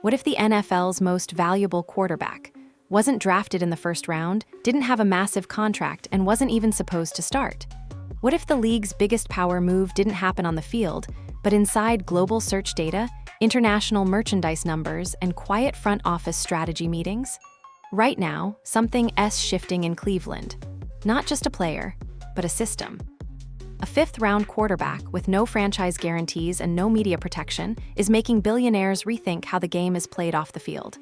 What if the NFL's most valuable quarterback wasn't drafted in the first round, didn't have a massive contract, and wasn't even supposed to start? What if the league's biggest power move didn't happen on the field, but inside global search data, international merchandise numbers, and quiet front office strategy meetings? Right now, something is shifting in Cleveland. Not just a player, but a system. A fifth-round quarterback with no franchise guarantees and no media protection is making billionaires rethink how the game is played off the field.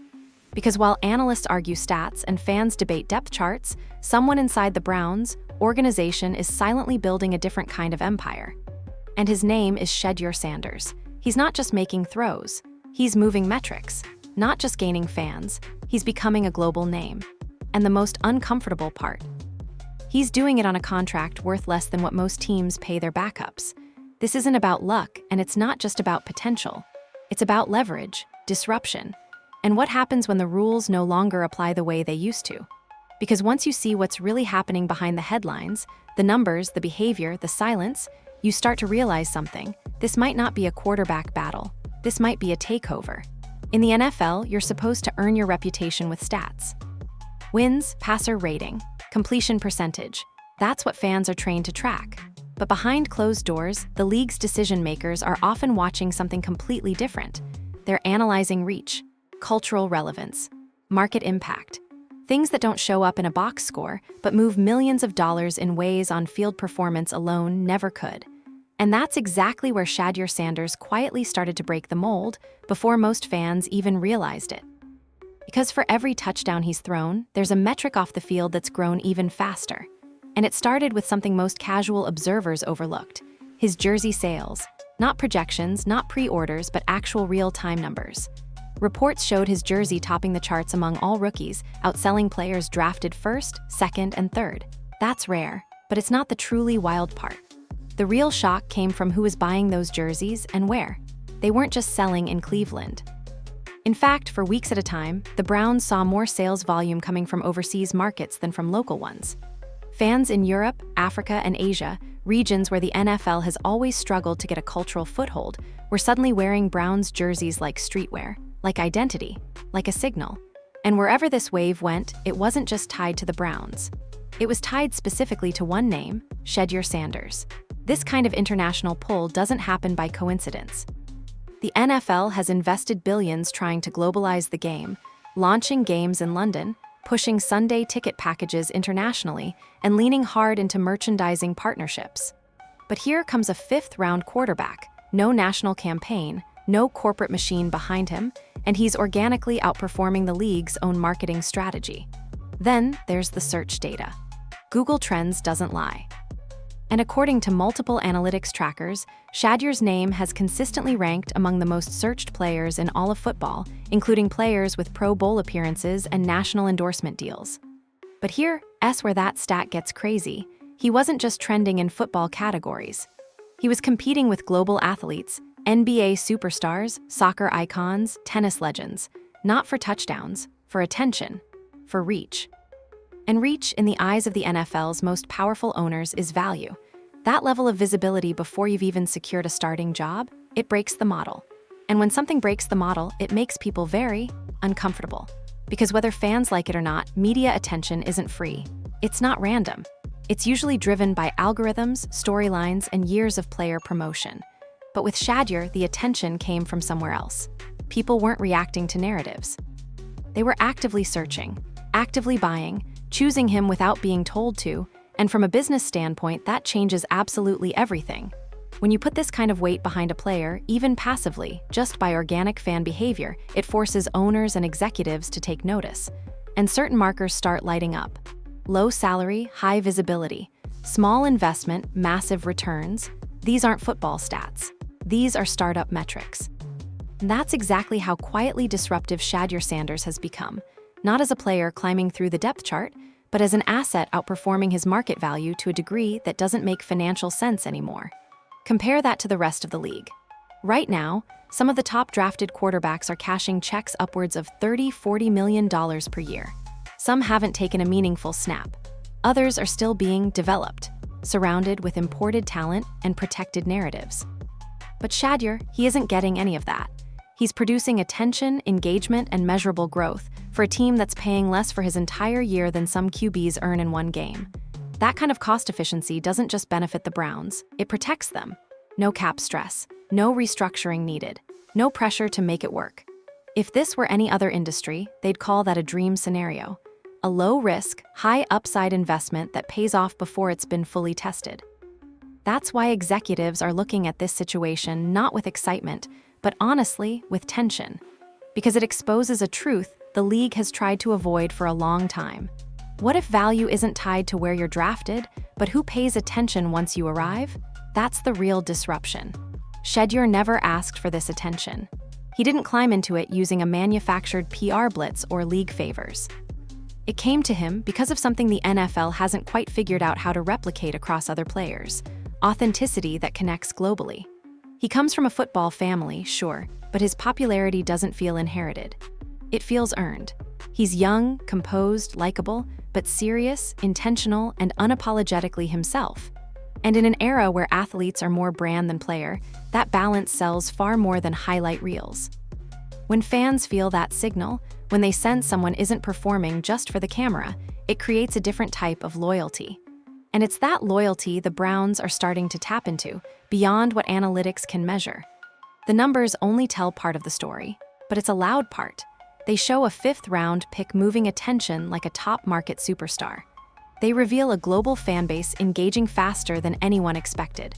Because while analysts argue stats and fans debate depth charts, someone inside the Browns' organization is silently building a different kind of empire. And his name is Shedeur Sanders. He's not just making throws, he's moving metrics. Not just gaining fans, he's becoming a global name. And the most uncomfortable part, he's doing it on a contract worth less than what most teams pay their backups. This isn't about luck, and it's not just about potential. It's about leverage, disruption, and what happens when the rules no longer apply the way they used to. Because once you see what's really happening behind the headlines, the numbers, the behavior, the silence, you start to realize something. This might not be a quarterback battle. This might be a takeover. In the NFL, you're supposed to earn your reputation with stats. Wins, passer rating, completion percentage. That's what fans are trained to track. But behind closed doors, the league's decision makers are often watching something completely different. They're analyzing reach, cultural relevance, market impact. Things that don't show up in a box score, but move millions of dollars in ways on-field performance alone never could. And that's exactly where Shedeur Sanders quietly started to break the mold before most fans even realized it. Because for every touchdown he's thrown, there's a metric off the field that's grown even faster. And it started with something most casual observers overlooked: his jersey sales. Not projections, not pre-orders, but actual real-time numbers. Reports showed his jersey topping the charts among all rookies, outselling players drafted first, second, and third. That's rare, but it's not the truly wild part. The real shock came from who was buying those jerseys and where. They weren't just selling in Cleveland. In fact, for weeks at a time, the Browns saw more sales volume coming from overseas markets than from local ones. Fans in Europe, Africa, and Asia, regions where the NFL has always struggled to get a cultural foothold, were suddenly wearing Browns jerseys like streetwear, like identity, like a signal. And wherever this wave went, it wasn't just tied to the Browns. It was tied specifically to one name: Shedeur Sanders. This kind of international pull doesn't happen by coincidence. The NFL has invested billions trying to globalize the game, launching games in London, pushing Sunday ticket packages internationally, and leaning hard into merchandising partnerships. But here comes a fifth-round quarterback, no national campaign, no corporate machine behind him, and he's organically outperforming the league's own marketing strategy. Then there's the search data. Google Trends doesn't lie. And according to multiple analytics trackers, Shedeur's name has consistently ranked among the most searched players in all of football, including players with Pro Bowl appearances and national endorsement deals. But here's where that stat gets crazy. He wasn't just trending in football categories. He was competing with global athletes, NBA superstars, soccer icons, tennis legends, not for touchdowns, for attention, for reach. And reach, in the eyes of the NFL's most powerful owners, is value. That level of visibility before you've even secured a starting job, it breaks the model. And when something breaks the model, it makes people very uncomfortable. Because whether fans like it or not, media attention isn't free. It's not random. It's usually driven by algorithms, storylines, and years of player promotion. But with Shedeur, the attention came from somewhere else. People weren't reacting to narratives. They were actively searching, actively buying, choosing him without being told to, and from a business standpoint, that changes absolutely everything. When you put this kind of weight behind a player, even passively, just by organic fan behavior, it forces owners and executives to take notice. And certain markers start lighting up. Low salary, high visibility. Small investment, massive returns. These aren't football stats. These are startup metrics. And that's exactly how quietly disruptive Shedeur Sanders has become. Not as a player climbing through the depth chart, but as an asset outperforming his market value to a degree that doesn't make financial sense anymore. Compare that to the rest of the league. Right now, some of the top drafted quarterbacks are cashing checks upwards of $30–40 million per year. Some haven't taken a meaningful snap. Others are still being developed, surrounded with imported talent and protected narratives. But Shedeur, he isn't getting any of that. He's producing attention, engagement, and measurable growth for a team that's paying less for his entire year than some QBs earn in one game. That kind of cost efficiency doesn't just benefit the Browns, it protects them. No cap stress, no restructuring needed, no pressure to make it work. If this were any other industry, they'd call that a dream scenario. A low-risk, high-upside investment that pays off before it's been fully tested. That's why executives are looking at this situation not with excitement, but honestly, with tension. Because it exposes a truth the league has tried to avoid for a long time. What if value isn't tied to where you're drafted, but who pays attention once you arrive? That's the real disruption. Shedeur never asked for this attention. He didn't climb into it using a manufactured PR blitz or league favors. It came to him because of something the NFL hasn't quite figured out how to replicate across other players: authenticity that connects globally. He comes from a football family, sure, but his popularity doesn't feel inherited. It feels earned. He's young, composed, likable, but serious, intentional, and unapologetically himself. And in an era where athletes are more brand than player, that balance sells far more than highlight reels. When fans feel that signal, when they sense someone isn't performing just for the camera, it creates a different type of loyalty. And it's that loyalty the Browns are starting to tap into, beyond what analytics can measure. The numbers only tell part of the story, but it's a loud part. They show a fifth-round pick moving attention like a top-market superstar. They reveal a global fanbase engaging faster than anyone expected.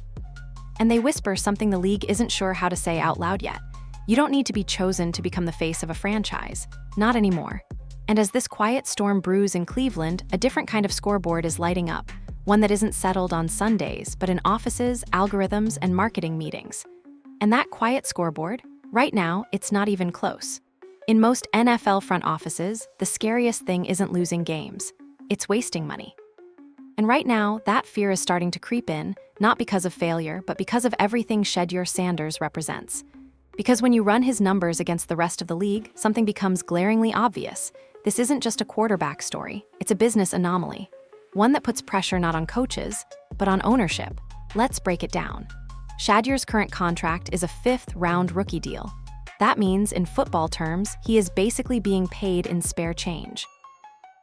And they whisper something the league isn't sure how to say out loud yet. You don't need to be chosen to become the face of a franchise. Not anymore. And as this quiet storm brews in Cleveland, a different kind of scoreboard is lighting up. One that isn't settled on Sundays, but in offices, algorithms, and marketing meetings. And that quiet scoreboard, right now, it's not even close. In most NFL front offices, the scariest thing isn't losing games. It's wasting money. And right now, that fear is starting to creep in, not because of failure, but because of everything Shedeur Sanders represents. Because when you run his numbers against the rest of the league, something becomes glaringly obvious. This isn't just a quarterback story, it's a business anomaly. One that puts pressure not on coaches, but on ownership. Let's break it down. Shedeur's current contract is a fifth-round rookie deal. That means, in football terms, he is basically being paid in spare change.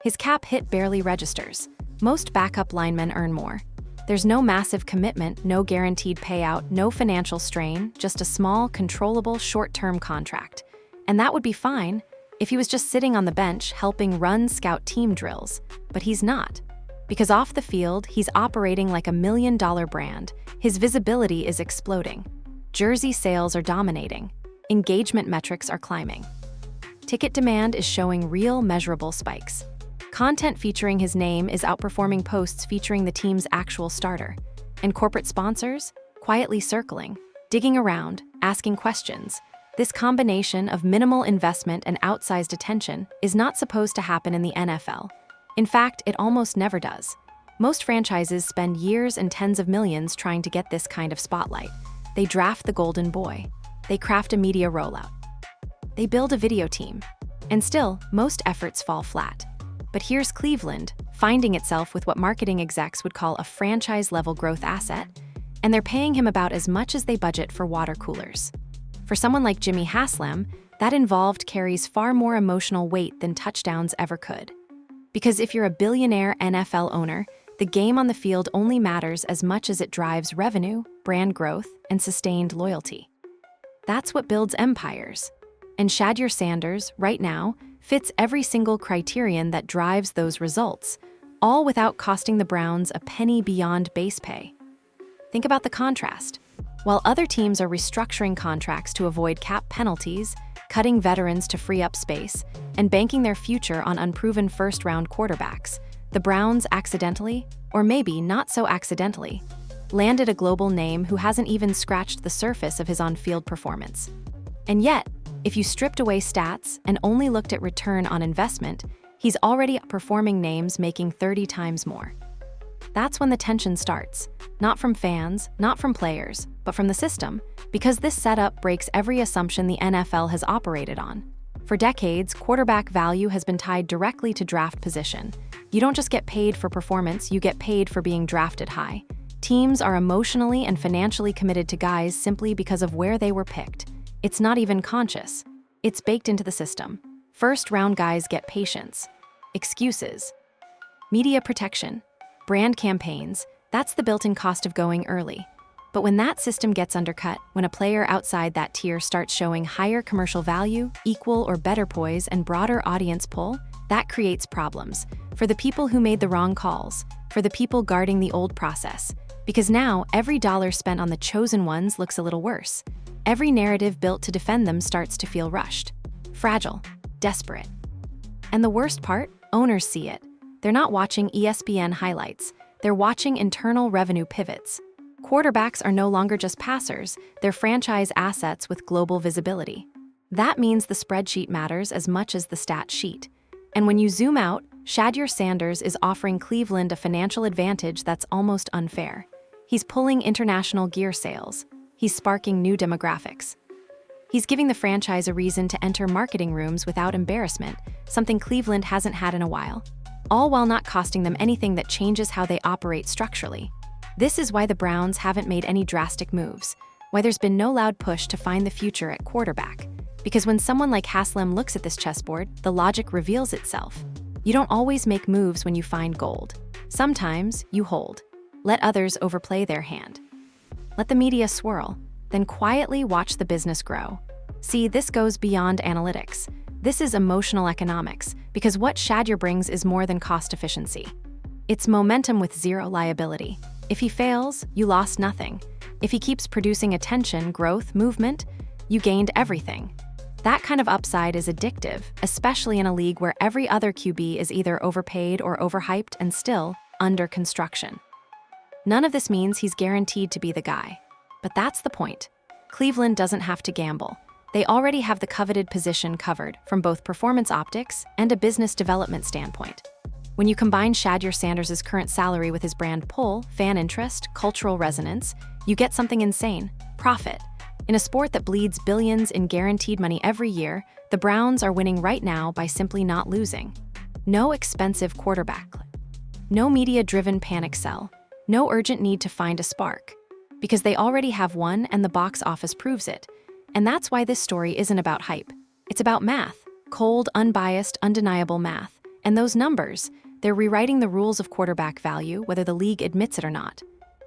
His cap hit barely registers. Most backup linemen earn more. There's no massive commitment, no guaranteed payout, no financial strain, just a small, controllable, short-term contract. And that would be fine if he was just sitting on the bench helping run scout team drills. But he's not. Because off the field, he's operating like a million-dollar brand. His visibility is exploding. Jersey sales are dominating. Engagement metrics are climbing. Ticket demand is showing real, measurable spikes. Content featuring his name is outperforming posts featuring the team's actual starter. And corporate sponsors? Quietly circling, digging around, asking questions. This combination of minimal investment and outsized attention is not supposed to happen in the NFL. In fact, it almost never does. Most franchises spend years and tens of millions trying to get this kind of spotlight. They draft the golden boy. They craft a media rollout. They build a video team. And still, most efforts fall flat. But here's Cleveland, finding itself with what marketing execs would call a franchise-level growth asset, and they're paying him about as much as they budget for water coolers. For someone like Jimmy Haslam, that involved carries far more emotional weight than touchdowns ever could. Because if you're a billionaire NFL owner, the game on the field only matters as much as it drives revenue, brand growth, and sustained loyalty. That's what builds empires. And Shedeur Sanders, right now, fits every single criterion that drives those results, all without costing the Browns a penny beyond base pay. Think about the contrast. While other teams are restructuring contracts to avoid cap penalties, cutting veterans to free up space, and banking their future on unproven first-round quarterbacks, the Browns accidentally, or maybe not so accidentally, landed a global name who hasn't even scratched the surface of his on-field performance. And yet, if you stripped away stats and only looked at return on investment, he's already outperforming names making 30 times more. That's when the tension starts, not from fans, not from players, but from the system, because this setup breaks every assumption the NFL has operated on. For decades, quarterback value has been tied directly to draft position. You don't just get paid for performance, you get paid for being drafted high. Teams are emotionally and financially committed to guys simply because of where they were picked. It's not even conscious. It's baked into the system. First-round guys get patience, excuses, media protection, brand campaigns. That's the built-in cost of going early. But when that system gets undercut, when a player outside that tier starts showing higher commercial value, equal or better poise, and broader audience pull, that creates problems for the people who made the wrong calls, for the people guarding the old process. Because now, every dollar spent on the chosen ones looks a little worse. Every narrative built to defend them starts to feel rushed, fragile, desperate. And the worst part? Owners see it. They're not watching ESPN highlights. They're watching internal revenue pivots. Quarterbacks are no longer just passers, they're franchise assets with global visibility. That means the spreadsheet matters as much as the stat sheet. And when you zoom out, Shedeur Sanders is offering Cleveland a financial advantage that's almost unfair. He's pulling international gear sales. He's sparking new demographics. He's giving the franchise a reason to enter marketing rooms without embarrassment, something Cleveland hasn't had in a while, all while not costing them anything that changes how they operate structurally. This is why the Browns haven't made any drastic moves, why there's been no loud push to find the future at quarterback. Because when someone like Haslam looks at this chessboard, the logic reveals itself. You don't always make moves when you find gold. Sometimes you hold. Let others overplay their hand. Let the media swirl, then quietly watch the business grow. See, this goes beyond analytics. This is emotional economics, because what Shedeur brings is more than cost efficiency. It's momentum with zero liability. If he fails, you lost nothing. If he keeps producing attention, growth, movement, you gained everything. That kind of upside is addictive, especially in a league where every other QB is either overpaid or overhyped and still under construction. None of this means he's guaranteed to be the guy. But that's the point. Cleveland doesn't have to gamble. They already have the coveted position covered from both performance optics and a business development standpoint. When you combine Shedeur Sanders' current salary with his brand pull, fan interest, cultural resonance, you get something insane: profit. In a sport that bleeds billions in guaranteed money every year, the Browns are winning right now by simply not losing. No expensive quarterback. No media-driven panic sell. No urgent need to find a spark. Because they already have one and the box office proves it. And that's why this story isn't about hype. It's about math. Cold, unbiased, undeniable math. And those numbers, they're rewriting the rules of quarterback value, whether the league admits it or not.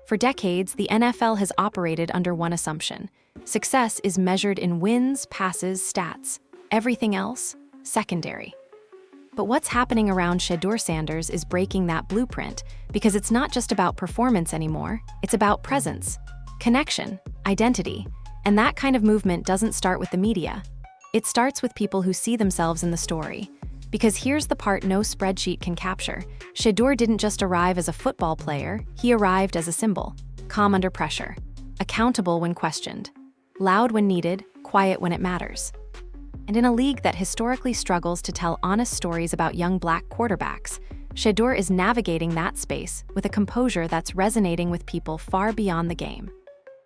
For decades, the NFL has operated under one assumption. Success is measured in wins, passes, stats. Everything else, secondary. But what's happening around Shedeur Sanders is breaking that blueprint, because it's not just about performance anymore, it's about presence, connection, identity. And that kind of movement doesn't start with the media. It starts with people who see themselves in the story. Because here's the part no spreadsheet can capture. Shedeur didn't just arrive as a football player, he arrived as a symbol. Calm under pressure. Accountable when questioned. Loud when needed, quiet when it matters. And in a league that historically struggles to tell honest stories about young black quarterbacks, Shedeur is navigating that space with a composure that's resonating with people far beyond the game.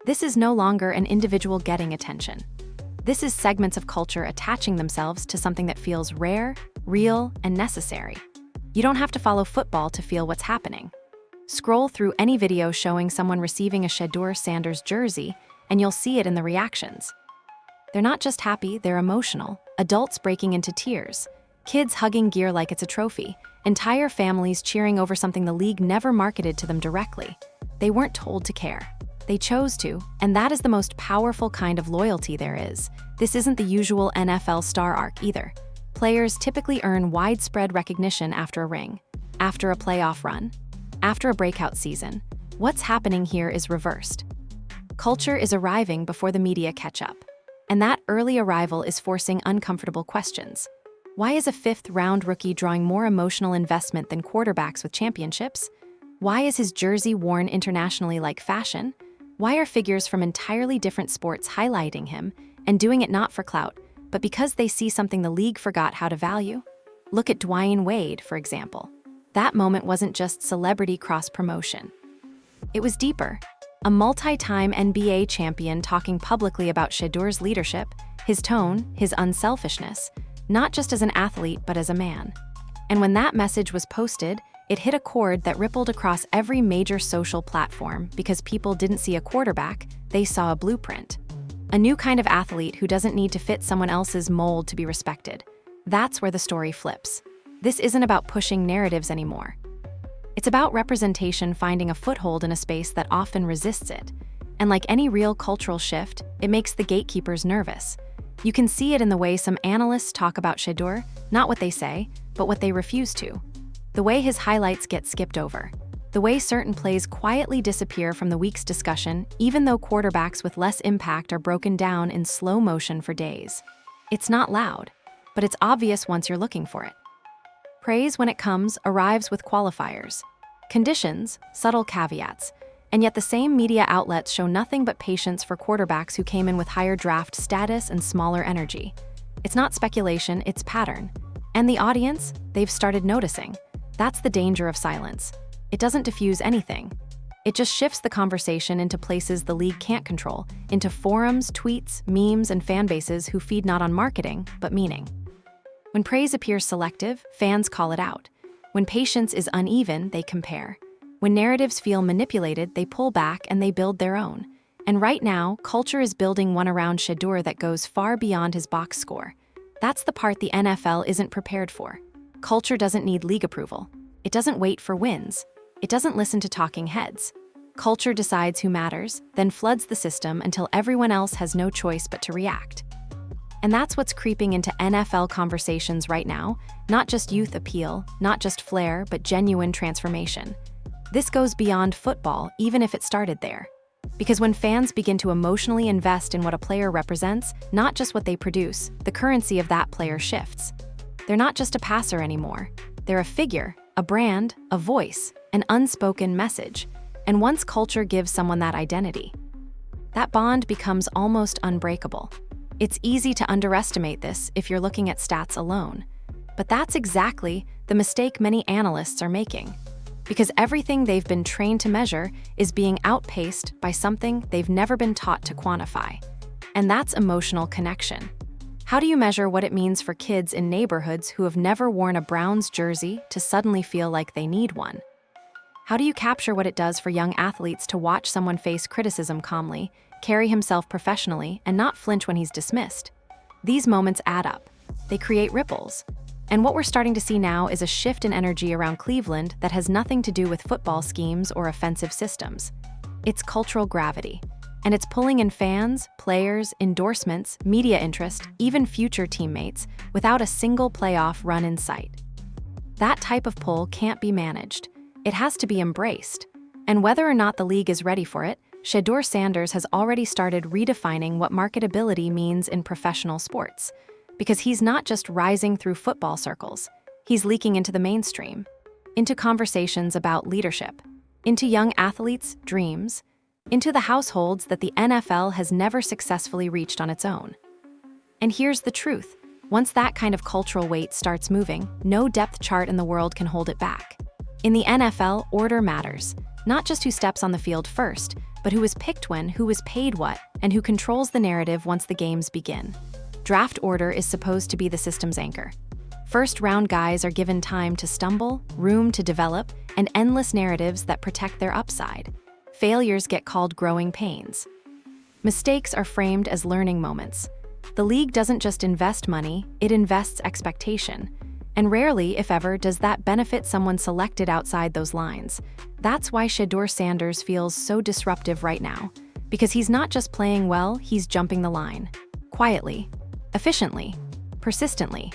This is no longer an individual getting attention. This is segments of culture attaching themselves to something that feels rare, real, and necessary. You don't have to follow football to feel what's happening. Scroll through any video showing someone receiving a Shedeur Sanders jersey, and you'll see it in the reactions. They're not just happy, they're emotional. Adults breaking into tears. Kids hugging gear like it's a trophy. Entire families cheering over something the league never marketed to them directly. They weren't told to care. They chose to, and that is the most powerful kind of loyalty there is. This isn't the usual NFL star arc either. Players typically earn widespread recognition after a ring, after a playoff run, after a breakout season. What's happening here is reversed. Culture is arriving before the media catch up. And that early arrival is forcing uncomfortable questions. Why is a fifth-round rookie drawing more emotional investment than quarterbacks with championships? Why is his jersey worn internationally like fashion? Why are figures from entirely different sports highlighting him and doing it not for clout, but because they see something the league forgot how to value? Look at Dwayne Wade, for example. That moment wasn't just celebrity cross-promotion. It was deeper. A multi-time NBA champion talking publicly about Shedeur's leadership, his tone, his unselfishness, not just as an athlete, but as a man. And when that message was posted, it hit a chord that rippled across every major social platform because people didn't see a quarterback, they saw a blueprint. A new kind of athlete who doesn't need to fit someone else's mold to be respected. That's where the story flips. This isn't about pushing narratives anymore. It's about representation finding a foothold in a space that often resists it. And like any real cultural shift, it makes the gatekeepers nervous. You can see it in the way some analysts talk about Shedeur, not what they say, but what they refuse to. The way his highlights get skipped over. The way certain plays quietly disappear from the week's discussion, even though quarterbacks with less impact are broken down in slow motion for days. It's not loud, but it's obvious once you're looking for it. Praise, when it comes, arrives with qualifiers. Conditions, subtle caveats. And yet the same media outlets show nothing but patience for quarterbacks who came in with higher draft status and smaller energy. It's not speculation, it's pattern. And the audience, they've started noticing. That's the danger of silence. It doesn't diffuse anything. It just shifts the conversation into places the league can't control, into forums, tweets, memes, and fan bases who feed not on marketing, but meaning. When praise appears selective, fans call it out. When patience is uneven, they compare. When narratives feel manipulated, they pull back and they build their own. And right now, culture is building one around Shedeur that goes far beyond his box score. That's the part the NFL isn't prepared for. Culture doesn't need league approval. It doesn't wait for wins. It doesn't listen to talking heads. Culture decides who matters, then floods the system until everyone else has no choice but to react. And that's what's creeping into NFL conversations right now, not just youth appeal, not just flair, but genuine transformation. This goes beyond football, even if it started there. Because when fans begin to emotionally invest in what a player represents, not just what they produce, the currency of that player shifts. They're not just a passer anymore. They're a figure, a brand, a voice, an unspoken message. And once culture gives someone that identity, that bond becomes almost unbreakable. It's easy to underestimate this if you're looking at stats alone. But that's exactly the mistake many analysts are making. Because everything they've been trained to measure is being outpaced by something they've never been taught to quantify. And that's emotional connection. How do you measure what it means for kids in neighborhoods who have never worn a Browns jersey to suddenly feel like they need one? How do you capture what it does for young athletes to watch someone face criticism calmly, carry himself professionally, and not flinch when he's dismissed? These moments add up. They create ripples. And what we're starting to see now is a shift in energy around Cleveland that has nothing to do with football schemes or offensive systems. It's cultural gravity. And it's pulling in fans, players, endorsements, media interest, even future teammates, without a single playoff run in sight. That type of pull can't be managed. It has to be embraced. And whether or not the league is ready for it, Shedeur Sanders has already started redefining what marketability means in professional sports. Because he's not just rising through football circles, he's leaking into the mainstream, into conversations about leadership, into young athletes' dreams, into the households that the NFL has never successfully reached on its own. And here's the truth. Once that kind of cultural weight starts moving, no depth chart in the world can hold it back. In the NFL, order matters. Not just who steps on the field first, but who is picked when, who is paid what, and who controls the narrative once the games begin. Draft order is supposed to be the system's anchor. First-round guys are given time to stumble, room to develop, and endless narratives that protect their upside. Failures get called growing pains. Mistakes are framed as learning moments. The league doesn't just invest money, it invests expectation. And rarely, if ever, does that benefit someone selected outside those lines. That's why Shedeur Sanders feels so disruptive right now. Because he's not just playing well, he's jumping the line. Quietly, efficiently, persistently.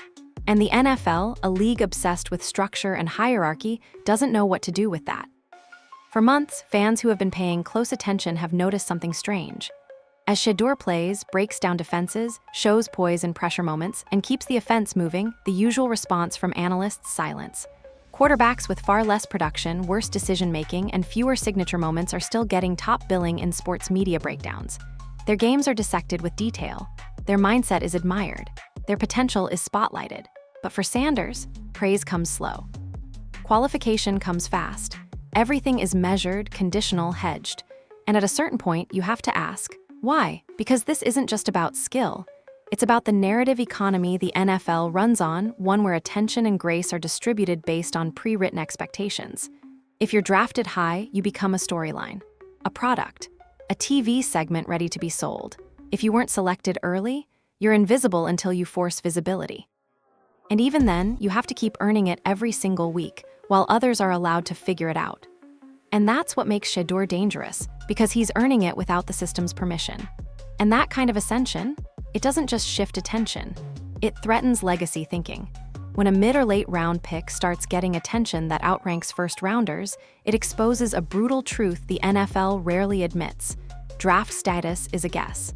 And the NFL, a league obsessed with structure and hierarchy, doesn't know what to do with that. For months, fans who have been paying close attention have noticed something strange. As Shedeur plays, breaks down defenses, shows poise in pressure moments, and keeps the offense moving, the usual response from analysts: silence. Quarterbacks with far less production, worse decision-making, and fewer signature moments are still getting top billing in sports media breakdowns. Their games are dissected with detail. Their mindset is admired. Their potential is spotlighted. But for Sanders, praise comes slow. Qualification comes fast. Everything is measured, conditional, hedged. And at a certain point, you have to ask, why? Because this isn't just about skill. It's about the narrative economy the NFL runs on, one where attention and grace are distributed based on pre-written expectations. If you're drafted high, you become a storyline, a product, a TV segment ready to be sold. If you weren't selected early, you're invisible until you force visibility. And even then, you have to keep earning it every single week, while others are allowed to figure it out. And that's what makes Shedeur dangerous, because he's earning it without the system's permission. And that kind of ascension, it doesn't just shift attention, it threatens legacy thinking. When a mid or late round pick starts getting attention that outranks first rounders, it exposes a brutal truth the NFL rarely admits. Draft status is a guess.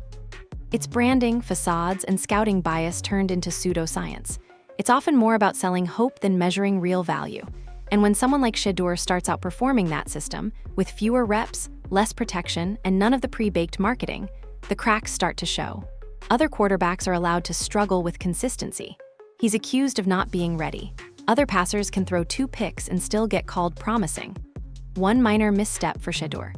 It's branding, facades, and scouting bias turned into pseudoscience. It's often more about selling hope than measuring real value. And when someone like Shedeur starts outperforming that system, with fewer reps, less protection, and none of the pre-baked marketing, the cracks start to show. Other quarterbacks are allowed to struggle with consistency. He's accused of not being ready. Other passers can throw 2 picks and still get called promising. One minor misstep for Shedeur.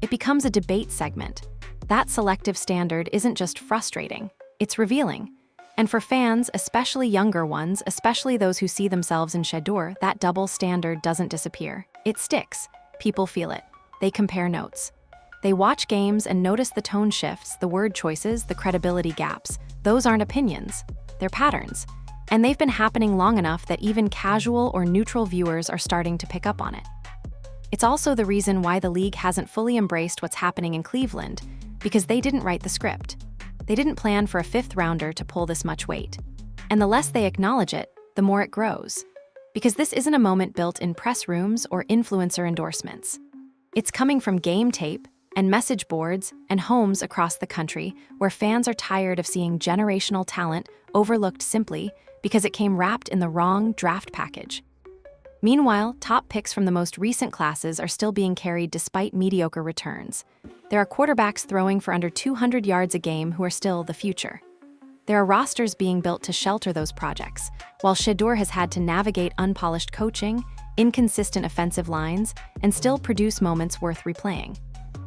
It becomes a debate segment. That selective standard isn't just frustrating, it's revealing. And for fans, especially younger ones, especially those who see themselves in Shedeur, that double standard doesn't disappear. It sticks. People feel it. They compare notes. They watch games and notice the tone shifts, the word choices, the credibility gaps. Those aren't opinions. They're patterns. And they've been happening long enough that even casual or neutral viewers are starting to pick up on it. It's also the reason why the league hasn't fully embraced what's happening in Cleveland, because they didn't write the script. They didn't plan for a 5th rounder to pull this much weight. And the less they acknowledge it, the more it grows. Because this isn't a moment built in press rooms or influencer endorsements. It's coming from game tape and message boards and homes across the country where fans are tired of seeing generational talent overlooked simply because it came wrapped in the wrong draft package. Meanwhile, top picks from the most recent classes are still being carried despite mediocre returns. There are quarterbacks throwing for under 200 yards a game who are still the future. There are rosters being built to shelter those projects, while Shedeur has had to navigate unpolished coaching, inconsistent offensive lines, and still produce moments worth replaying.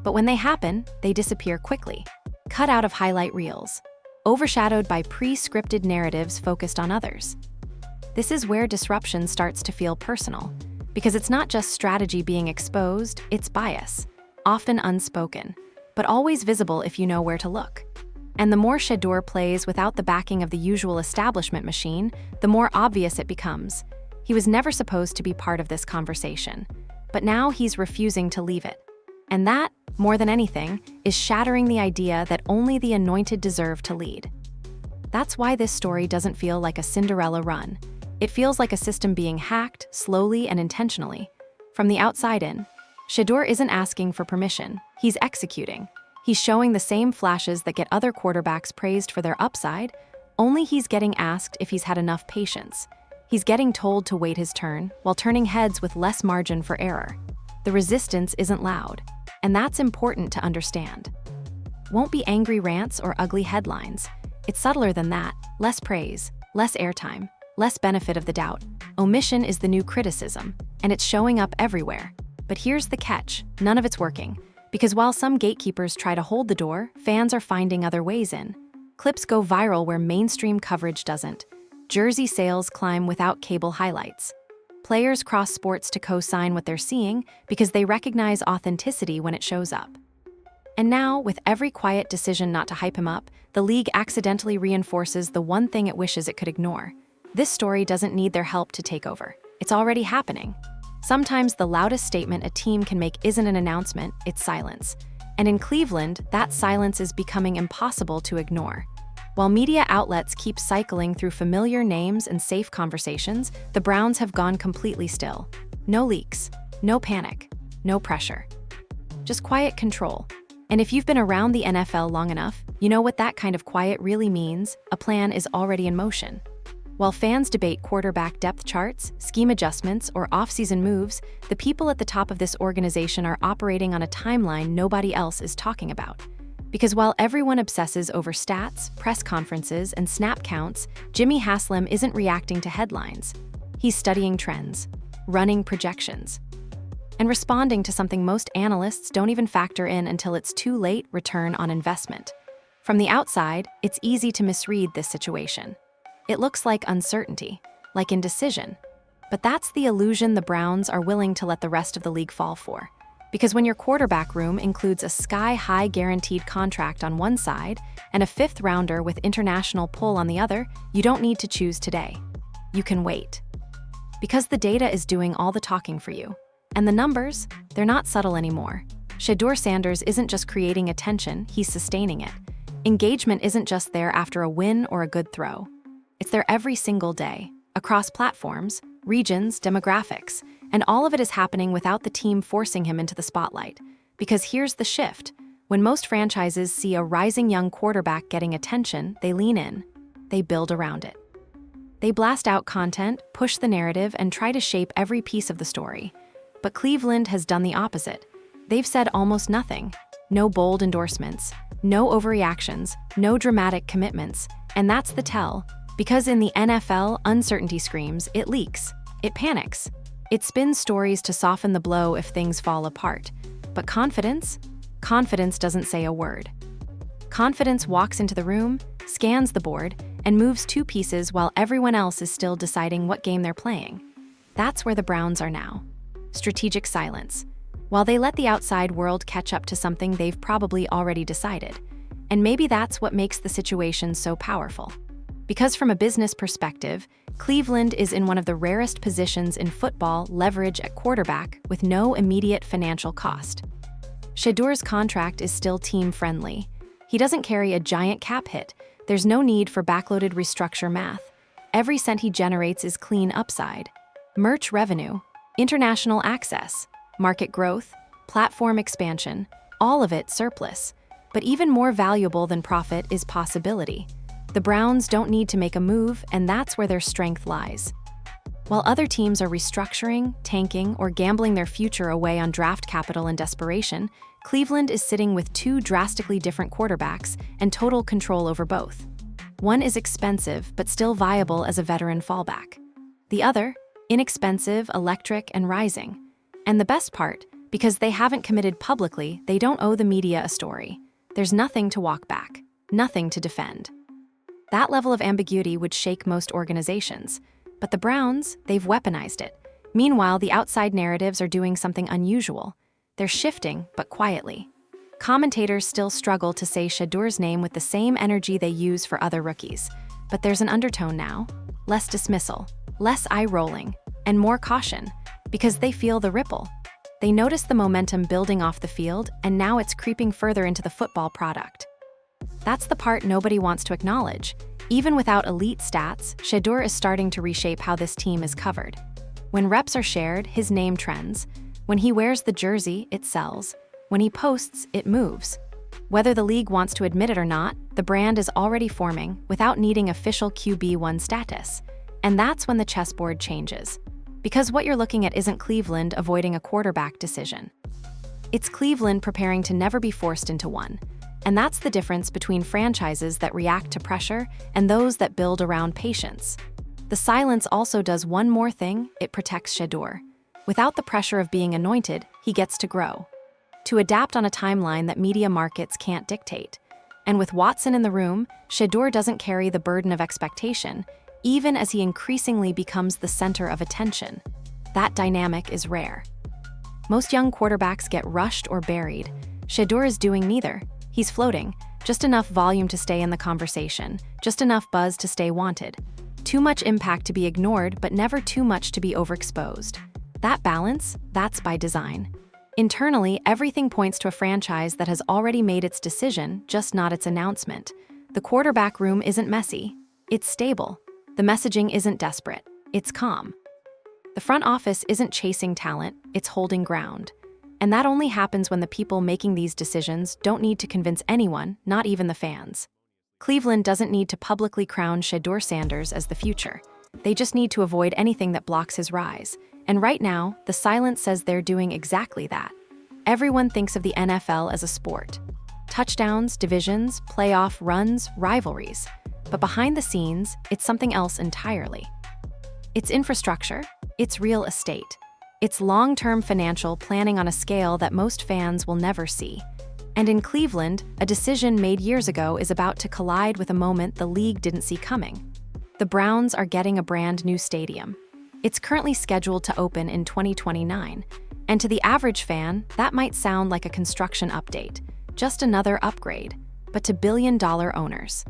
But when they happen, they disappear quickly, cut out of highlight reels, overshadowed by pre-scripted narratives focused on others. This is where disruption starts to feel personal, because it's not just strategy being exposed, it's bias, often unspoken, but always visible if you know where to look. And the more Shedeur plays without the backing of the usual establishment machine, the more obvious it becomes. He was never supposed to be part of this conversation, but now he's refusing to leave it. And that, more than anything, is shattering the idea that only the anointed deserve to lead. That's why this story doesn't feel like a Cinderella run. It feels like a system being hacked, slowly and intentionally. From the outside in, Shedeur isn't asking for permission, he's executing. He's showing the same flashes that get other quarterbacks praised for their upside, only he's getting asked if he's had enough patience. He's getting told to wait his turn, while turning heads with less margin for error. The resistance isn't loud, and that's important to understand. Won't be angry rants or ugly headlines. It's subtler than that, less praise, less airtime, less benefit of the doubt. Omission is the new criticism, and it's showing up everywhere. But here's the catch, none of it's working. Because while some gatekeepers try to hold the door, fans are finding other ways in. Clips go viral where mainstream coverage doesn't. Jersey sales climb without cable highlights. Players cross sports to co-sign what they're seeing because they recognize authenticity when it shows up. And now, with every quiet decision not to hype him up, the league accidentally reinforces the one thing it wishes it could ignore. This story doesn't need their help to take over. It's already happening. Sometimes the loudest statement a team can make isn't an announcement, it's silence. And in Cleveland, that silence is becoming impossible to ignore. While media outlets keep cycling through familiar names and safe conversations, the Browns have gone completely still. No leaks, no panic, no pressure. Just quiet control. And if you've been around the NFL long enough, you know what that kind of quiet really means. A plan is already in motion. While fans debate quarterback depth charts, scheme adjustments, or off-season moves, the people at the top of this organization are operating on a timeline nobody else is talking about. Because while everyone obsesses over stats, press conferences, and snap counts, Jimmy Haslam isn't reacting to headlines. He's studying trends, running projections, and responding to something most analysts don't even factor in until it's too late: return on investment. From the outside, it's easy to misread this situation. It looks like uncertainty, like indecision. But that's the illusion the Browns are willing to let the rest of the league fall for. Because when your quarterback room includes a sky-high guaranteed contract on one side and a fifth rounder with international pull on the other, you don't need to choose today. You can wait. Because the data is doing all the talking for you. And the numbers, they're not subtle anymore. Shedeur Sanders isn't just creating attention, he's sustaining it. Engagement isn't just there after a win or a good throw. It's there every single day, across platforms, regions, demographics, and all of it is happening without the team forcing him into the spotlight. Because here's the shift. When most franchises see a rising young quarterback getting attention, they lean in. They build around it. They blast out content, push the narrative, and try to shape every piece of the story. But Cleveland has done the opposite. They've said almost nothing. No bold endorsements, no overreactions, no dramatic commitments. And that's the tell. Because in the NFL, uncertainty screams, it leaks, it panics. It spins stories to soften the blow if things fall apart. But confidence? Confidence doesn't say a word. Confidence walks into the room, scans the board, and moves two pieces while everyone else is still deciding what game they're playing. That's where the Browns are now. Strategic silence. While they let the outside world catch up to something they've probably already decided. And maybe that's what makes the situation so powerful. Because from a business perspective, Cleveland is in one of the rarest positions in football, leverage at quarterback with no immediate financial cost. Shedeur's contract is still team-friendly. He doesn't carry a giant cap hit. There's no need for backloaded restructure math. Every cent he generates is clean upside. Merch revenue, international access, market growth, platform expansion, all of it surplus. But even more valuable than profit is possibility. The Browns don't need to make a move, and that's where their strength lies. While other teams are restructuring, tanking, or gambling their future away on draft capital and desperation, Cleveland is sitting with two drastically different quarterbacks and total control over both. One is expensive, but still viable as a veteran fallback. The other, inexpensive, electric, and rising. And the best part, because they haven't committed publicly, they don't owe the media a story. There's nothing to walk back, nothing to defend. That level of ambiguity would shake most organizations. But the Browns, they've weaponized it. Meanwhile, the outside narratives are doing something unusual. They're shifting, but quietly. Commentators still struggle to say Shedeur's name with the same energy they use for other rookies. But there's an undertone now. Less dismissal, less eye-rolling, and more caution, because they feel the ripple. They notice the momentum building off the field, and now it's creeping further into the football product. That's the part nobody wants to acknowledge. Even without elite stats, Shedeur is starting to reshape how this team is covered. When reps are shared, his name trends. When he wears the jersey, it sells. When he posts, it moves. Whether the league wants to admit it or not, the brand is already forming without needing official QB1 status. And that's when the chessboard changes. Because what you're looking at isn't Cleveland avoiding a quarterback decision. It's Cleveland preparing to never be forced into one. And that's the difference between franchises that react to pressure and those that build around patience. The silence also does one more thing: it protects Shedeur. Without the pressure of being anointed, he gets to grow. To adapt on a timeline that media markets can't dictate. And with Watson in the room, Shedeur doesn't carry the burden of expectation, even as he increasingly becomes the center of attention. That dynamic is rare. Most young quarterbacks get rushed or buried. Shedeur is doing neither. He's floating, just enough volume to stay in the conversation, just enough buzz to stay wanted. Too much impact to be ignored, but never too much to be overexposed. That balance, that's by design. Internally, everything points to a franchise that has already made its decision, just not its announcement. The quarterback room isn't messy. It's stable. The messaging isn't desperate. It's calm. The front office isn't chasing talent. It's holding ground. And that only happens when the people making these decisions don't need to convince anyone, not even the fans. Cleveland doesn't need to publicly crown Shedeur Sanders as the future. They just need to avoid anything that blocks his rise. And right now, the silence says they're doing exactly that. Everyone thinks of the NFL as a sport. Touchdowns, divisions, playoff runs, rivalries. But behind the scenes, it's something else entirely. It's infrastructure. It's real estate. It's long-term financial planning on a scale that most fans will never see. And in Cleveland, a decision made years ago is about to collide with a moment the league didn't see coming. The Browns are getting a brand new stadium. It's currently scheduled to open in 2029. And to the average fan, that might sound like a construction update, just another upgrade. But to billion-dollar owners,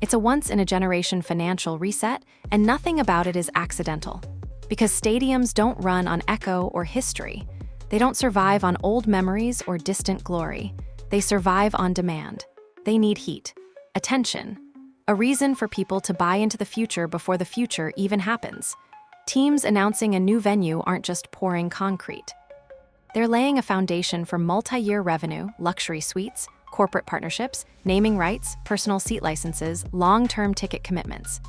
it's a once-in-a-generation financial reset, and nothing about it is accidental. Because stadiums don't run on echo or history. They don't survive on old memories or distant glory. They survive on demand. They need heat, attention, a reason for people to buy into the future before the future even happens. Teams announcing a new venue aren't just pouring concrete. They're laying a foundation for multi-year revenue, luxury suites, corporate partnerships, naming rights, personal seat licenses, long-term ticket commitments.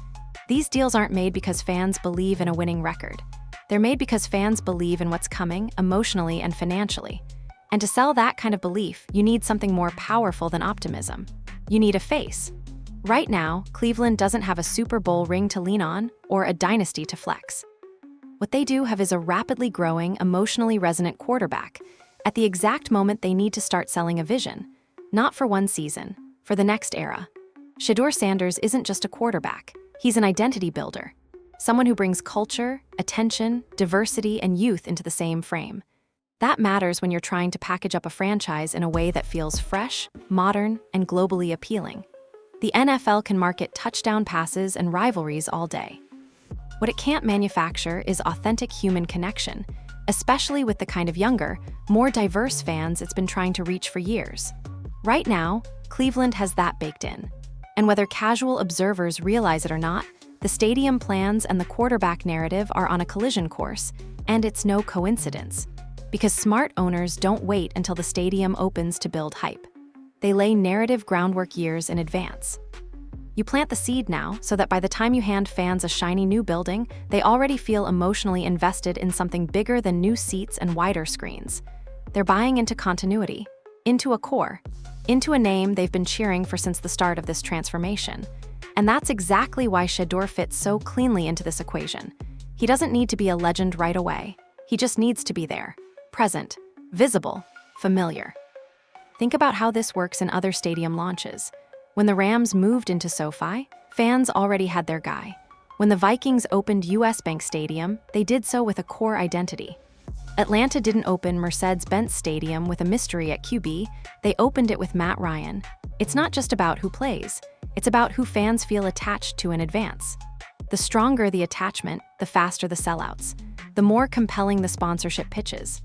These deals aren't made because fans believe in a winning record. They're made because fans believe in what's coming, emotionally and financially. And to sell that kind of belief, you need something more powerful than optimism. You need a face. Right now, Cleveland doesn't have a Super Bowl ring to lean on or a dynasty to flex. What they do have is a rapidly growing, emotionally resonant quarterback at the exact moment they need to start selling a vision. Not for one season, for the next era. Shedeur Sanders isn't just a quarterback. He's an identity builder. Someone who brings culture, attention, diversity, and youth into the same frame. That matters when you're trying to package up a franchise in a way that feels fresh, modern, and globally appealing. The NFL can market touchdown passes and rivalries all day. What it can't manufacture is authentic human connection, especially with the kind of younger, more diverse fans it's been trying to reach for years. Right now, Cleveland has that baked in. And whether casual observers realize it or not, the stadium plans and the quarterback narrative are on a collision course, and it's no coincidence. Because smart owners don't wait until the stadium opens to build hype. They lay narrative groundwork years in advance. You plant the seed now so that by the time you hand fans a shiny new building, they already feel emotionally invested in something bigger than new seats and wider screens. They're buying into continuity, into a core, into a name they've been cheering for since the start of this transformation. And that's exactly why Shedeur fits so cleanly into this equation. He doesn't need to be a legend right away. He just needs to be there, present, visible, familiar. Think about how this works in other stadium launches. When the Rams moved into SoFi, fans already had their guy. When the Vikings opened US Bank Stadium, they did so with a core identity. Atlanta didn't open Mercedes-Benz Stadium with a mystery at QB, they opened it with Matt Ryan. It's not just about who plays, it's about who fans feel attached to in advance. The stronger the attachment, the faster the sellouts, the more compelling the sponsorship pitches.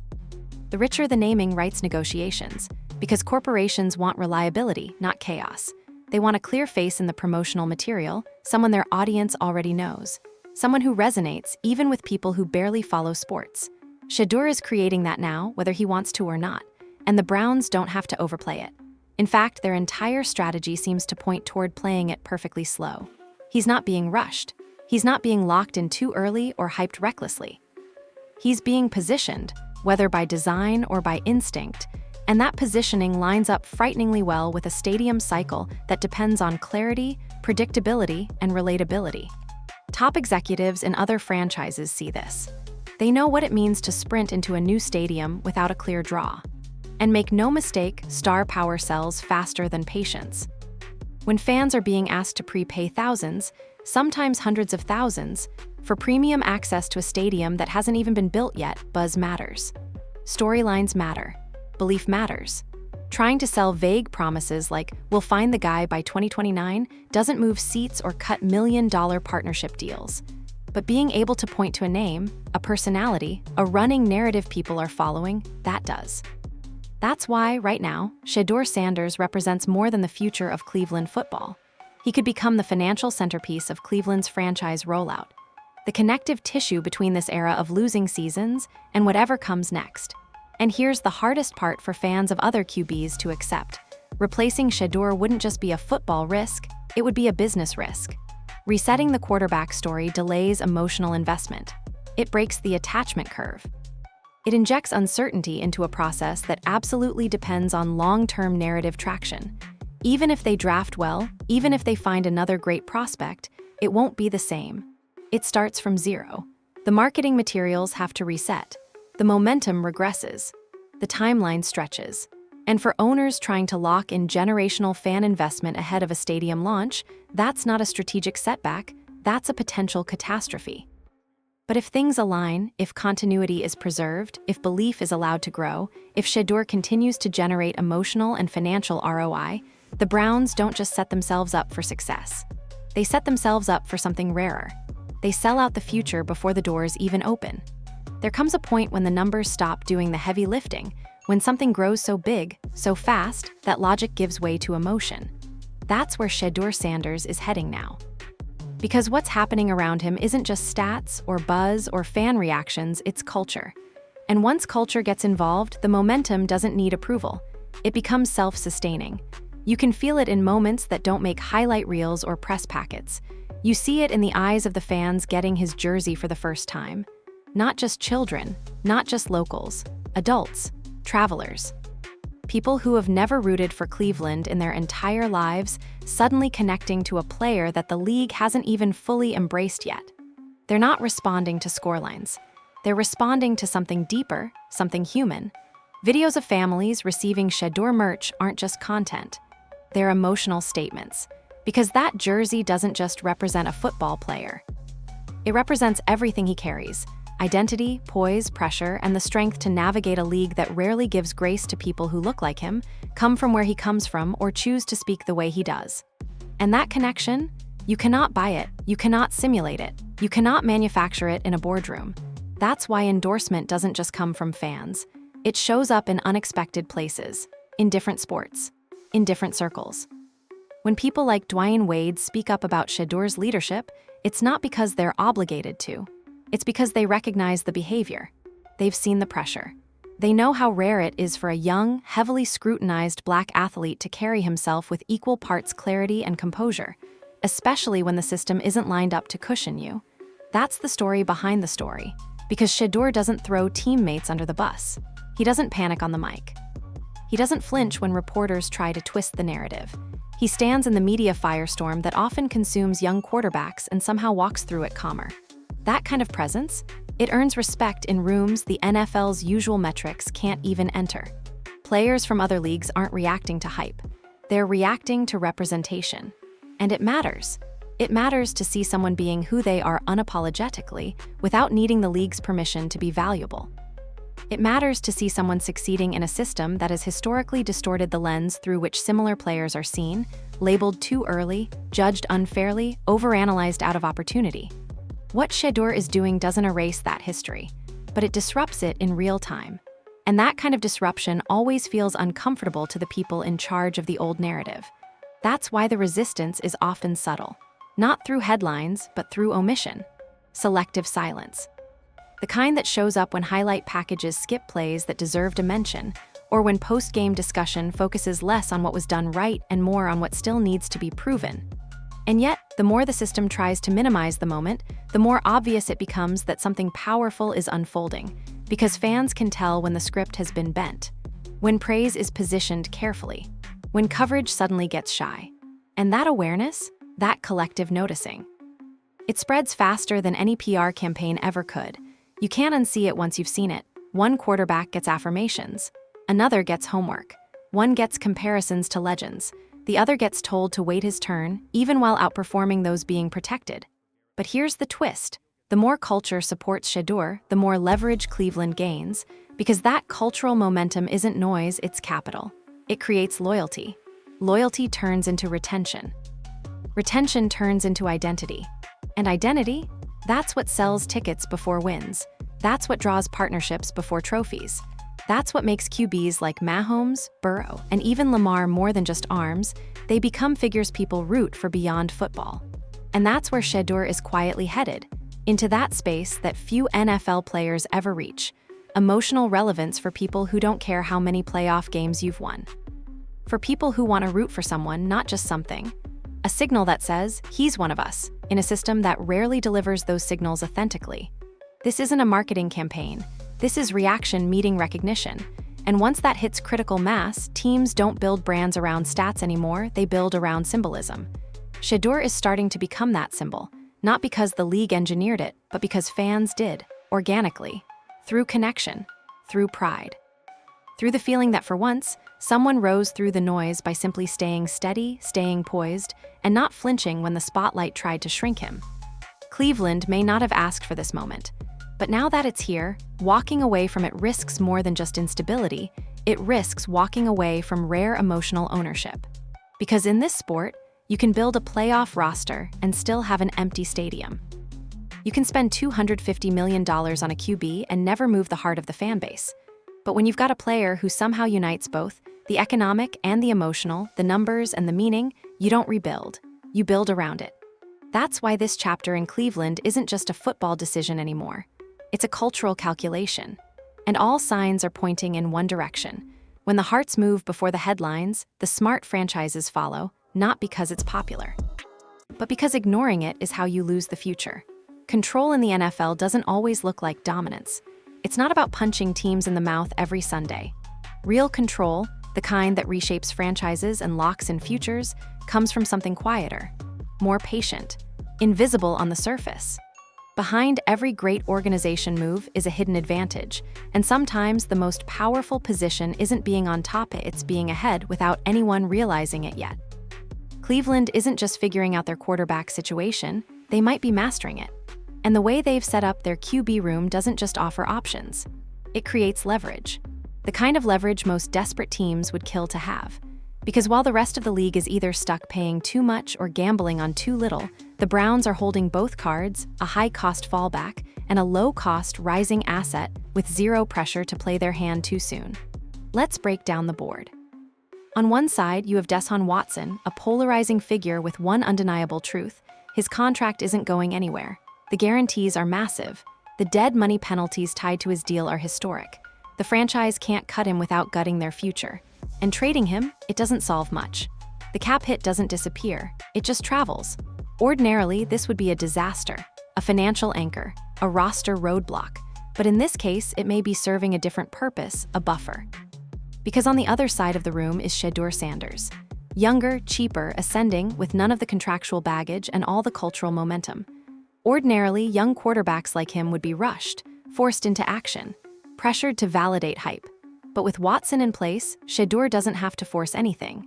The richer the naming rights negotiations, because corporations want reliability, not chaos. They want a clear face in the promotional material, someone their audience already knows, someone who resonates even with people who barely follow sports. Shedeur is creating that now, whether he wants to or not, and the Browns don't have to overplay it. In fact, their entire strategy seems to point toward playing it perfectly slow. He's not being rushed. He's not being locked in too early or hyped recklessly. He's being positioned, whether by design or by instinct, and that positioning lines up frighteningly well with a stadium cycle that depends on clarity, predictability, and relatability. Top executives in other franchises see this. They know what it means to sprint into a new stadium without a clear draw. And make no mistake, star power sells faster than patience. When fans are being asked to prepay thousands, sometimes hundreds of thousands, for premium access to a stadium that hasn't even been built yet, buzz matters. Storylines matter. Belief matters. Trying to sell vague promises like, we'll find the guy by 2029, doesn't move seats or cut million-dollar partnership deals. But being able to point to a name, a personality, a running narrative people are following, that does. That's why, right now, Shedeur Sanders represents more than the future of Cleveland football. He could become the financial centerpiece of Cleveland's franchise rollout, the connective tissue between this era of losing seasons and whatever comes next. And here's the hardest part for fans of other QBs to accept. Replacing Shedeur wouldn't just be a football risk, it would be a business risk. Resetting the quarterback story delays emotional investment. It breaks the attachment curve. It injects uncertainty into a process that absolutely depends on long-term narrative traction. Even if they draft well, even if they find another great prospect, it won't be the same. It starts from zero. The marketing materials have to reset. The momentum regresses. The timeline stretches. And for owners trying to lock in generational fan investment ahead of a stadium launch, that's not a strategic setback, that's a potential catastrophe. But if things align, if continuity is preserved, if belief is allowed to grow, if Shedeur continues to generate emotional and financial ROI, the Browns don't just set themselves up for success. They set themselves up for something rarer. They sell out the future before the doors even open. There comes a point when the numbers stop doing the heavy lifting, when something grows so big, so fast, that logic gives way to emotion. That's where Shedeur Sanders is heading now. Because what's happening around him isn't just stats or buzz or fan reactions, it's culture. And once culture gets involved, the momentum doesn't need approval. It becomes self-sustaining. You can feel it in moments that don't make highlight reels or press packets. You see it in the eyes of the fans getting his jersey for the first time. Not just children, not just locals, adults, travelers. People who have never rooted for Cleveland in their entire lives suddenly connecting to a player that the league hasn't even fully embraced yet. They're not responding to scorelines. They're responding to something deeper, something human. Videos of families receiving Shedeur merch aren't just content. They're emotional statements. Because that jersey doesn't just represent a football player. It represents everything he carries: identity, poise, pressure, and the strength to navigate a league that rarely gives grace to people who look like him, come from where he comes from, or choose to speak the way he does. And that connection, you cannot buy it, you cannot simulate it, you cannot manufacture it in a boardroom. That's why endorsement doesn't just come from fans. It shows up in unexpected places, in different sports, in different circles. When people like Dwayne Wade speak up about Shedeur's leadership, it's not because they're obligated to. It's because they recognize the behavior. They've seen the pressure. They know how rare it is for a young, heavily scrutinized Black athlete to carry himself with equal parts clarity and composure, especially when the system isn't lined up to cushion you. That's the story behind the story, because Shedeur doesn't throw teammates under the bus. He doesn't panic on the mic. He doesn't flinch when reporters try to twist the narrative. He stands in the media firestorm that often consumes young quarterbacks and somehow walks through it calmer. That kind of presence, it earns respect in rooms the NFL's usual metrics can't even enter. Players from other leagues aren't reacting to hype. They're reacting to representation. And it matters. It matters to see someone being who they are unapologetically without needing the league's permission to be valuable. It matters to see someone succeeding in a system that has historically distorted the lens through which similar players are seen, labeled too early, judged unfairly, overanalyzed out of opportunity. What Shedeur is doing doesn't erase that history, but it disrupts it in real time. And that kind of disruption always feels uncomfortable to the people in charge of the old narrative. That's why the resistance is often subtle, not through headlines, but through omission, selective silence. The kind that shows up when highlight packages skip plays that deserved a mention, or when post-game discussion focuses less on what was done right and more on what still needs to be proven. And yet, the more the system tries to minimize the moment, the more obvious it becomes that something powerful is unfolding, because fans can tell when the script has been bent, when praise is positioned carefully, when coverage suddenly gets shy. And that awareness, that collective noticing, it spreads faster than any PR campaign ever could. You can't unsee it once you've seen it. One quarterback gets affirmations. Another gets homework. One gets comparisons to legends. The other gets told to wait his turn, even while outperforming those being protected. But here's the twist. The more culture supports Shedeur, the more leverage Cleveland gains, because that cultural momentum isn't noise, it's capital. It creates loyalty. Loyalty turns into retention. Retention turns into identity. And identity? That's what sells tickets before wins. That's what draws partnerships before trophies. That's what makes QBs like Mahomes, Burrow, and even Lamar more than just arms. They become figures people root for beyond football. And that's where Shedeur is quietly headed, into that space that few NFL players ever reach. Emotional relevance for people who don't care how many playoff games you've won. For people who want to root for someone, not just something. A signal that says, he's one of us, in a system that rarely delivers those signals authentically. This isn't a marketing campaign. This is reaction meeting recognition. And once that hits critical mass, teams don't build brands around stats anymore, they build around symbolism. Shedeur is starting to become that symbol, not because the league engineered it, but because fans did, organically, through connection, through pride. Through the feeling that for once, someone rose through the noise by simply staying steady, staying poised, and not flinching when the spotlight tried to shrink him. Cleveland may not have asked for this moment. But now that it's here, walking away from it risks more than just instability. It risks walking away from rare emotional ownership. Because in this sport, you can build a playoff roster and still have an empty stadium. You can spend $250 million on a QB and never move the heart of the fan base. But when you've got a player who somehow unites both, the economic and the emotional, the numbers and the meaning, you don't rebuild. You build around it. That's why this chapter in Cleveland isn't just a football decision anymore. It's a cultural calculation. And all signs are pointing in one direction. When the hearts move before the headlines, the smart franchises follow, not because it's popular, but because ignoring it is how you lose the future. Control in the NFL doesn't always look like dominance. It's not about punching teams in the mouth every Sunday. Real control, the kind that reshapes franchises and locks in futures, comes from something quieter, more patient, invisible on the surface. Behind every great organization move is a hidden advantage, and sometimes the most powerful position isn't being on top, it's being ahead without anyone realizing it yet. Cleveland isn't just figuring out their quarterback situation, they might be mastering it. And the way they've set up their QB room doesn't just offer options. It creates leverage. The kind of leverage most desperate teams would kill to have. Because while the rest of the league is either stuck paying too much or gambling on too little, the Browns are holding both cards, a high-cost fallback and a low-cost rising asset with zero pressure to play their hand too soon. Let's break down the board. On one side, you have Deshaun Watson, a polarizing figure with one undeniable truth. His contract isn't going anywhere. The guarantees are massive. The dead money penalties tied to his deal are historic. The franchise can't cut him without gutting their future. And trading him, it doesn't solve much. The cap hit doesn't disappear, it just travels. Ordinarily, this would be a disaster, a financial anchor, a roster roadblock. But in this case, it may be serving a different purpose, a buffer. Because on the other side of the room is Shedeur Sanders. Younger, cheaper, ascending, with none of the contractual baggage and all the cultural momentum. Ordinarily, young quarterbacks like him would be rushed, forced into action, pressured to validate hype. But with Watson in place, Shedeur doesn't have to force anything.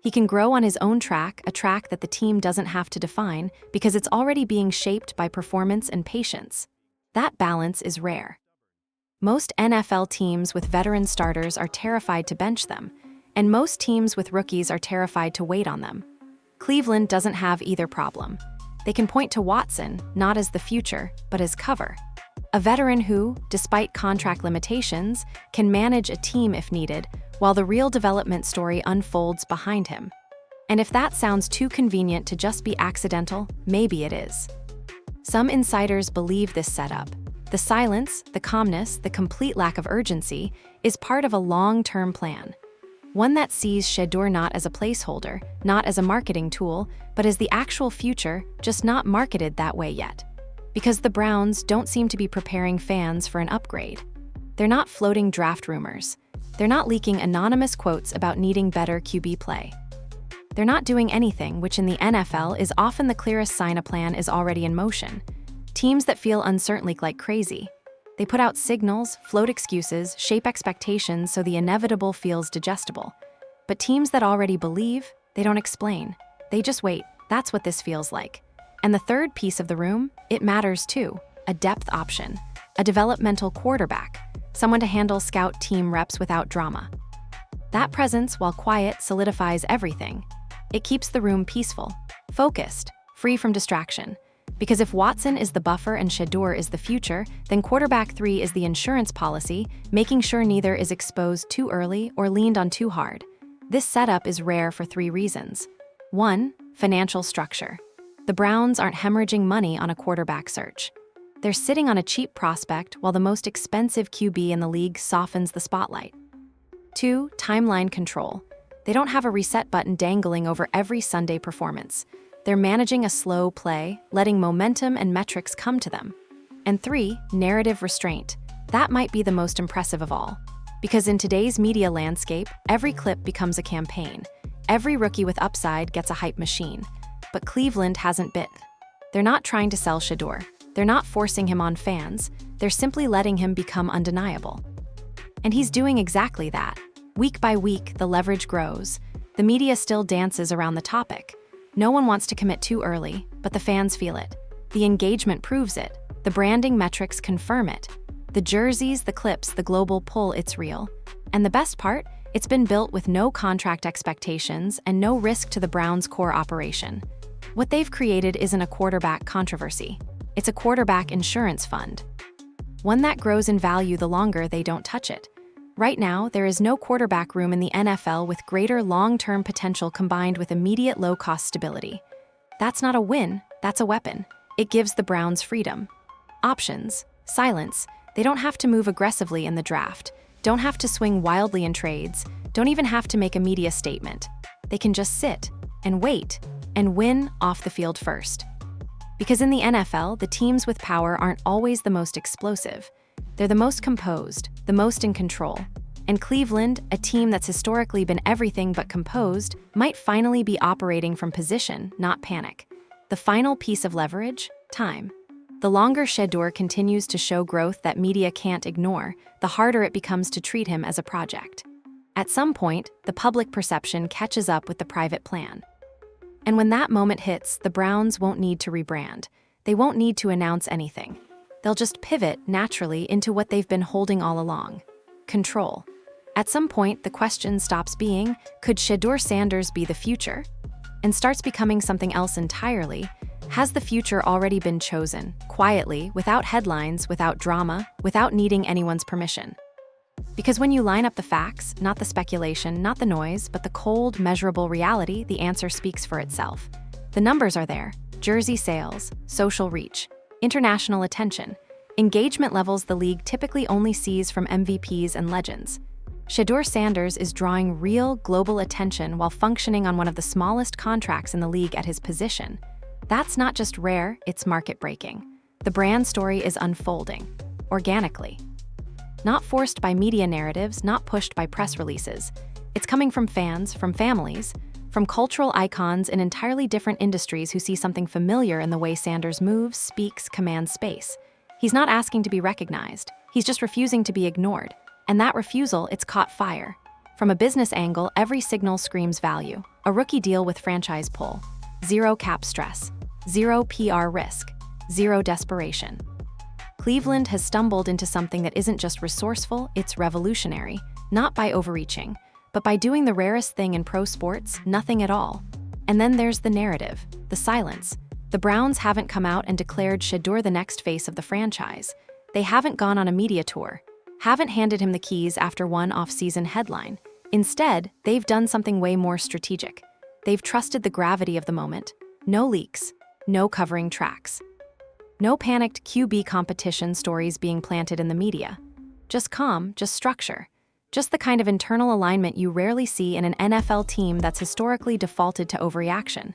He can grow on his own track, a track that the team doesn't have to define because it's already being shaped by performance and patience. That balance is rare. Most NFL teams with veteran starters are terrified to bench them, and most teams with rookies are terrified to wait on them. Cleveland doesn't have either problem. They can point to Watson, not as the future, but as cover. A veteran who, despite contract limitations, can manage a team if needed, while the real development story unfolds behind him. And if that sounds too convenient to just be accidental, maybe it is. Some insiders believe this setup. The silence, the calmness, the complete lack of urgency is part of a long-term plan. One that sees Shedeur not as a placeholder, not as a marketing tool, but as the actual future, just not marketed that way yet. Because the Browns don't seem to be preparing fans for an upgrade. They're not floating draft rumors. They're not leaking anonymous quotes about needing better QB play. They're not doing anything which in the NFL is often the clearest sign a plan is already in motion. Teams that feel uncertain leak like crazy. They put out signals, float excuses, shape expectations so the inevitable feels digestible. But teams that already believe, they don't explain. They just wait. That's what this feels like. And the third piece of the room, it matters too. A depth option, a developmental quarterback, someone to handle scout team reps without drama. That presence, while quiet, solidifies everything. It keeps the room peaceful, focused, free from distraction. Because if Watson is the buffer and Shedeur is the future, then quarterback 3 is the insurance policy, making sure neither is exposed too early or leaned on too hard. This setup is rare for 3 reasons. 1, financial structure. The Browns aren't hemorrhaging money on a quarterback search. They're sitting on a cheap prospect while the most expensive QB in the league softens the spotlight. 2, timeline control. They don't have a reset button dangling over every Sunday performance. They're managing a slow play, letting momentum and metrics come to them. And 3, narrative restraint. That might be the most impressive of all. Because in today's media landscape, every clip becomes a campaign. Every rookie with upside gets a hype machine. But Cleveland hasn't bit. They're not trying to sell Shedeur. They're not forcing him on fans. They're simply letting him become undeniable. And he's doing exactly that. Week by week, the leverage grows. The media still dances around the topic. No one wants to commit too early, but the fans feel it. The engagement proves it. The branding metrics confirm it. The jerseys, the clips, the global pull, it's real. And the best part? It's been built with no contract expectations and no risk to the Browns' core operation. What they've created isn't a quarterback controversy. It's a quarterback insurance fund. One that grows in value the longer they don't touch it. Right now, there is no quarterback room in the NFL with greater long-term potential combined with immediate low-cost stability. That's not a win, that's a weapon. It gives the Browns freedom. Options, silence. They don't have to move aggressively in the draft, don't have to swing wildly in trades, don't even have to make a media statement. They can just sit and wait and win off the field first. Because in the NFL, the teams with power aren't always the most explosive. They're the most composed, the most in control. And Cleveland, a team that's historically been everything but composed, might finally be operating from position, not panic. The final piece of leverage? Time. The longer Shedeur continues to show growth that media can't ignore, the harder it becomes to treat him as a project. At some point, the public perception catches up with the private plan. And when that moment hits, the Browns won't need to rebrand. They won't need to announce anything. They'll just pivot naturally into what they've been holding all along: control. At some point, the question stops being, could Shedeur Sanders be the future? And starts becoming something else entirely. Has the future already been chosen, quietly, without headlines, without drama, without needing anyone's permission? Because when you line up the facts, not the speculation, not the noise, but the cold, measurable reality, the answer speaks for itself. The numbers are there: jersey sales, social reach, international attention, engagement levels the league typically only sees from MVPs and legends. Shedeur Sanders is drawing real, global attention while functioning on one of the smallest contracts in the league at his position. That's not just rare, it's market-breaking. The brand story is unfolding, organically. Not forced by media narratives, not pushed by press releases. It's coming from fans, from families, from cultural icons in entirely different industries who see something familiar in the way Sanders moves, speaks, commands space. He's not asking to be recognized, he's just refusing to be ignored. And that refusal, it's caught fire. From a business angle, every signal screams value. A rookie deal with franchise pull. Zero cap stress. Zero PR risk. Zero desperation. Cleveland has stumbled into something that isn't just resourceful, it's revolutionary. Not by overreaching, but by doing the rarest thing in pro sports, nothing at all. And then there's the narrative, the silence. The Browns haven't come out and declared Shedeur the next face of the franchise. They haven't gone on a media tour. Haven't handed him the keys after one off-season headline. Instead, they've done something way more strategic. They've trusted the gravity of the moment. No leaks, no covering tracks. No panicked QB competition stories being planted in the media. Just calm, just structure. Just the kind of internal alignment you rarely see in an NFL team that's historically defaulted to overreaction.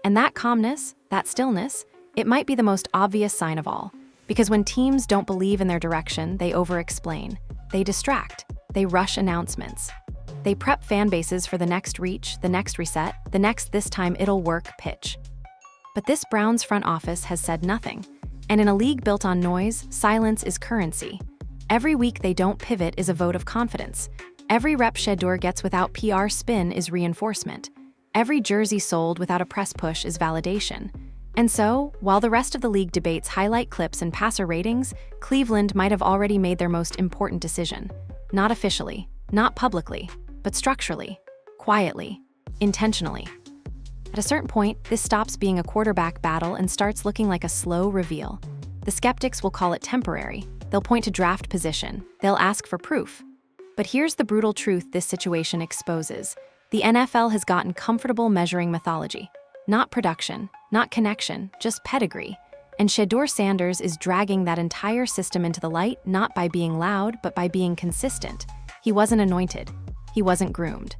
And that calmness, that stillness, it might be the most obvious sign of all. Because when teams don't believe in their direction, they over-explain. They distract. They rush announcements. They prep fan bases for the next reach, the next reset, the next "this time it'll work" pitch. But this Browns front office has said nothing. And in a league built on noise, silence is currency. Every week they don't pivot is a vote of confidence. Every rep Shedeur gets without PR spin is reinforcement. Every jersey sold without a press push is validation. And so, while the rest of the league debates highlight clips and passer ratings, Cleveland might have already made their most important decision. Not officially, not publicly, but structurally, quietly, intentionally. At a certain point, this stops being a quarterback battle and starts looking like a slow reveal. The skeptics will call it temporary. They'll point to draft position. They'll ask for proof. But here's the brutal truth this situation exposes. The NFL has gotten comfortable measuring mythology. Not production, not connection, just pedigree. And Shedeur Sanders is dragging that entire system into the light, not by being loud, but by being consistent. He wasn't anointed. He wasn't groomed.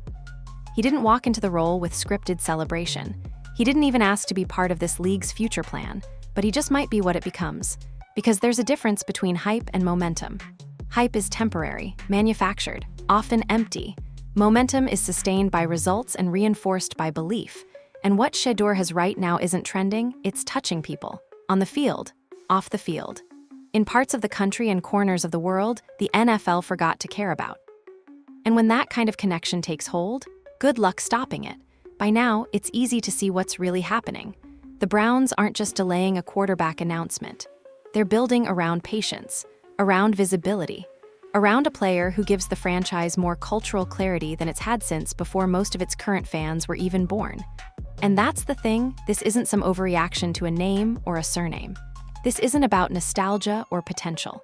He didn't walk into the role with scripted celebration. He didn't even ask to be part of this league's future plan, but he just might be what it becomes. Because there's a difference between hype and momentum. Hype is temporary, manufactured, often empty. Momentum is sustained by results and reinforced by belief. And what Shedeur has right now isn't trending, it's touching people. On the field, off the field. In parts of the country and corners of the world, the NFL forgot to care about. And when that kind of connection takes hold, good luck stopping it. By now, it's easy to see what's really happening. The Browns aren't just delaying a quarterback announcement. They're building around patience, around visibility, around a player who gives the franchise more cultural clarity than it's had since before most of its current fans were even born. And that's the thing, this isn't some overreaction to a name or a surname. This isn't about nostalgia or potential.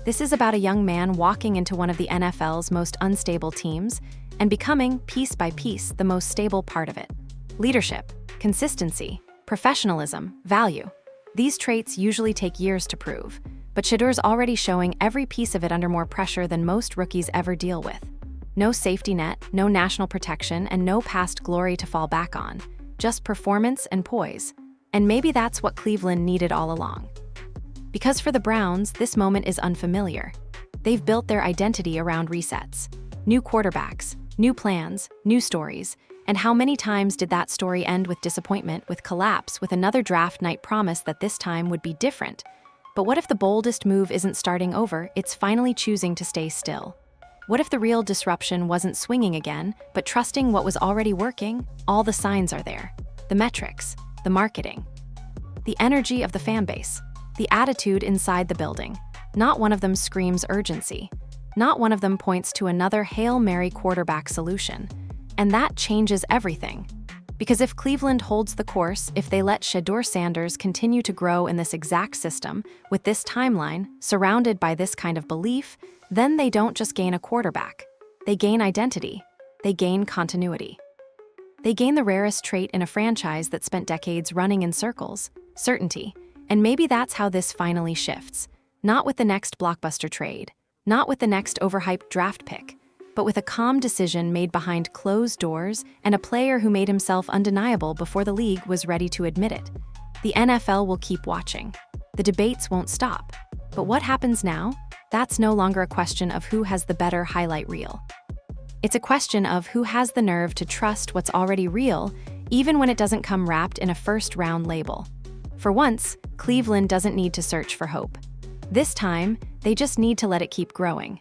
This is about a young man walking into one of the NFL's most unstable teams and becoming, piece by piece, the most stable part of it. Leadership, consistency, professionalism, value. These traits usually take years to prove, but Shedeur's already showing every piece of it under more pressure than most rookies ever deal with. No safety net, no national protection, and no past glory to fall back on. Just performance and poise. And maybe that's what Cleveland needed all along. Because for the Browns, this moment is unfamiliar. They've built their identity around resets. New quarterbacks, new plans, new stories. And how many times did that story end with disappointment, with collapse, with another draft night promise that this time would be different? But what if the boldest move isn't starting over, it's finally choosing to stay still? What if the real disruption wasn't swinging again, but trusting what was already working? All the signs are there. The metrics, the marketing, the energy of the fan base, the attitude inside the building. Not one of them screams urgency. Not one of them points to another Hail Mary quarterback solution. And that changes everything. Because if Cleveland holds the course, if they let Shedeur Sanders continue to grow in this exact system, with this timeline, surrounded by this kind of belief, then they don't just gain a quarterback. They gain identity. They gain continuity. They gain the rarest trait in a franchise that spent decades running in circles, certainty. And maybe that's how this finally shifts. Not with the next blockbuster trade, not with the next overhyped draft pick, but with a calm decision made behind closed doors and a player who made himself undeniable before the league was ready to admit it. The NFL will keep watching. The debates won't stop. But what happens now? That's no longer a question of who has the better highlight reel. It's a question of who has the nerve to trust what's already real, even when it doesn't come wrapped in a first-round label. For once, Cleveland doesn't need to search for hope. This time, they just need to let it keep growing.